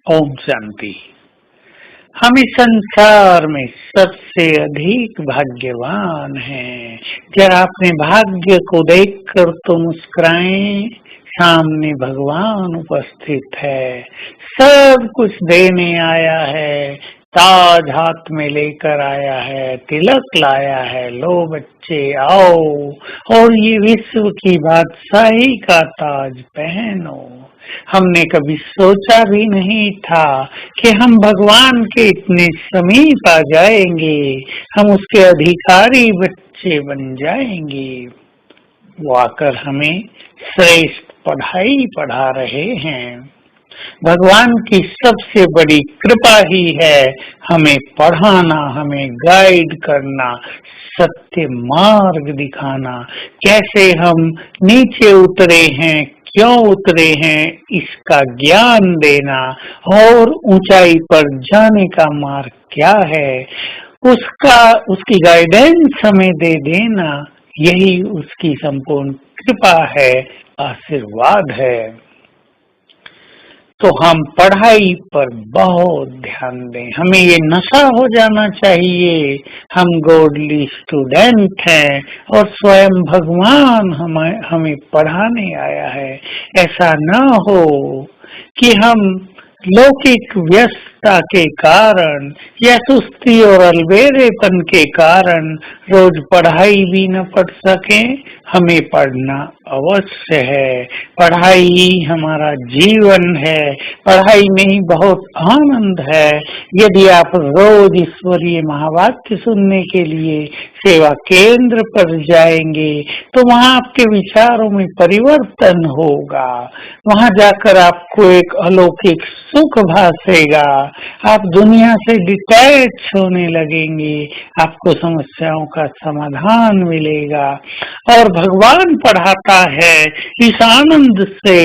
ओम शांति। हम इस संसार में सबसे अधिक भाग्यवान हैं। जरा अपने भाग्य को देखकर तो मुस्कुराएं। सामने भगवान उपस्थित है, सब कुछ देने आया है, ताज हाथ में लेकर आया है, तिलक लाया है। लो बच्चे आओ और ये विश्व की बादशाही का ताज पहनो। हमने कभी सोचा भी नहीं था कि हम भगवान के इतने समीप आ जाएंगे, हम उसके अधिकारी बच्चे बन जाएंगे। वो आकर हमें श्रेष्ठ पढ़ाई पढ़ा रहे हैं। भगवान की सबसे बड़ी कृपा ही है हमें पढ़ाना, हमें गाइड करना, सत्य मार्ग दिखाना। कैसे हम नीचे उतरे हैं, क्यों उतरे हैं, इसका ज्ञान देना और ऊंचाई पर जाने का मार्ग क्या है उसकी गाइडेंस हमें दे देना। यही उसकी संपूर्ण कृपा है, आशीर्वाद है। तो हम पढ़ाई पर बहुत ध्यान दें। हमें ये नशा हो जाना चाहिए हम गॉडली स्टूडेंट हैं और स्वयं भगवान हमें पढ़ाने आया है। ऐसा न हो कि हम लौकिक व्यस्तता के कारण या सुस्ती और अलबेरेपन के कारण रोज पढ़ाई भी न पढ़ सकें। हमें पढ़ना अवश्य है। पढ़ाई ही हमारा जीवन है, पढ़ाई में ही बहुत आनंद है। यदि आप रोज ईश्वरीय महावाक्य सुनने के लिए सेवा केंद्र पर जाएंगे तो वहाँ आपके विचारों में परिवर्तन होगा। वहाँ जाकर आपको एक अलौकिक सुख भासेगा। आप दुनिया से डिटैच होने लगेंगे, आपको समस्याओं का समाधान मिलेगा और भगवान पढ़ाता है। इस आनंद से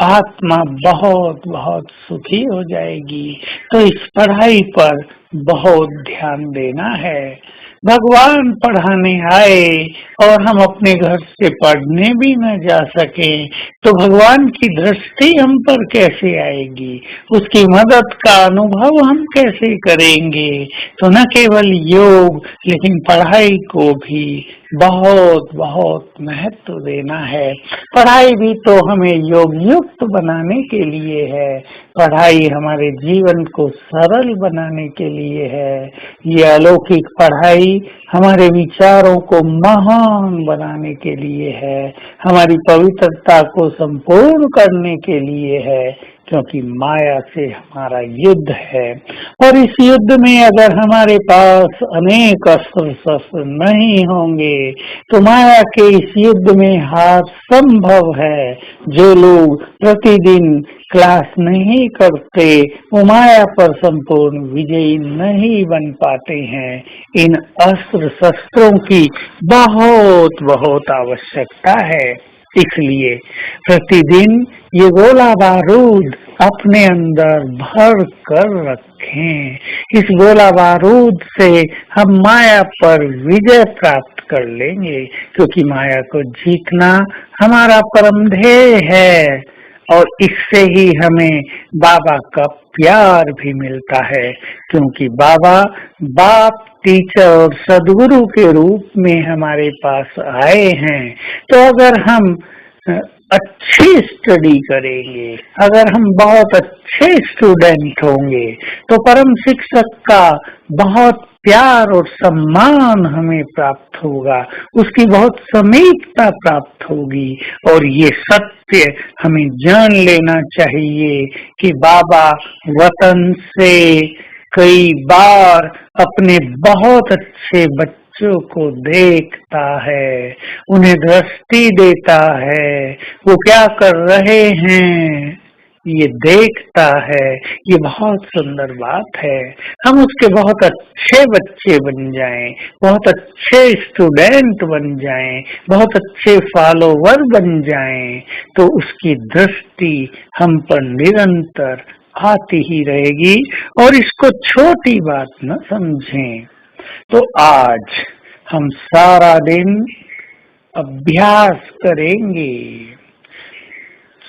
आत्मा बहुत बहुत सुखी हो जाएगी। तो इस पढ़ाई पर बहुत ध्यान देना है। भगवान पढ़ाने आए और हम अपने घर से पढ़ने भी न जा सकें तो भगवान की दृष्टि हम पर कैसे आएगी, उसकी मदद का अनुभव हम कैसे करेंगे। तो न केवल योग लेकिन पढ़ाई को भी बहुत बहुत महत्व देना है। पढ़ाई भी तो हमें योग युक्त बनाने के लिए है। पढ़ाई हमारे जीवन को सरल बनाने के लिए है। ये अलौकिक पढ़ाई हमारे विचारों को महान बनाने के लिए है, हमारी पवित्रता को संपूर्ण करने के लिए है। क्योंकि माया से हमारा युद्ध है और इस युद्ध में अगर हमारे पास अनेक अस्त्र शस्त्र नहीं होंगे तो माया के इस युद्ध में हार संभव है। जो लोग प्रतिदिन क्लास नहीं करते वो माया पर संपूर्ण विजयी नहीं बन पाते हैं। इन अस्त्र शस्त्रों की बहुत बहुत आवश्यकता है। इसलिए प्रतिदिन ये गोला बारूद अपने अंदर भर कर रखें। इस गोला बारूद से हम माया पर विजय प्राप्त कर लेंगे, क्योंकि माया को जीतना हमारा परम ध्येय है और इससे ही हमें बाबा का प्यार भी मिलता है। क्योंकि बाबा बाप, टीचर और सदगुरु के रूप में हमारे पास आए हैं। तो अगर हम अच्छी स्टडी करेंगे, अगर हम बहुत अच्छे स्टूडेंट होंगे तो परम शिक्षक का बहुत प्यार और सम्मान हमें प्राप्त होगा, उसकी बहुत समीपता प्राप्त होगी। और ये सत्य हमें जान लेना चाहिए कि बाबा वतन से कई बार अपने बहुत अच्छे बच्चों को देखता है, उन्हें दृष्टि देता है, वो क्या कर रहे हैं ये देखता है। ये बहुत सुंदर बात है। हम उसके बहुत अच्छे बच्चे बन जाएं, बहुत अच्छे स्टूडेंट बन जाएं, बहुत अच्छे फॉलोवर बन जाएं तो उसकी दृष्टि हम पर निरंतर आती ही रहेगी और इसको छोटी बात न समझें। तो आज हम सारा दिन अभ्यास करेंगे।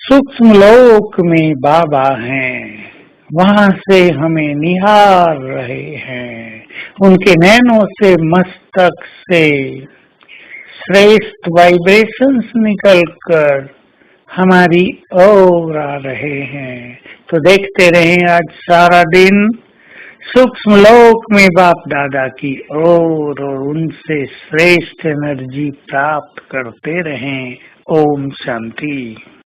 सूक्ष्म लोक में बाबा हैं, वहां से हमें निहार रहे हैं। उनके नैनों से मस्तक से श्रेष्ठ वाइब्रेशंस निकलकर हमारी ओर आ रहे हैं। तो देखते रहें आज सारा दिन सूक्ष्म लोक में बाप दादा की ओर और उनसे श्रेष्ठ एनर्जी प्राप्त करते रहें। ओम शांति।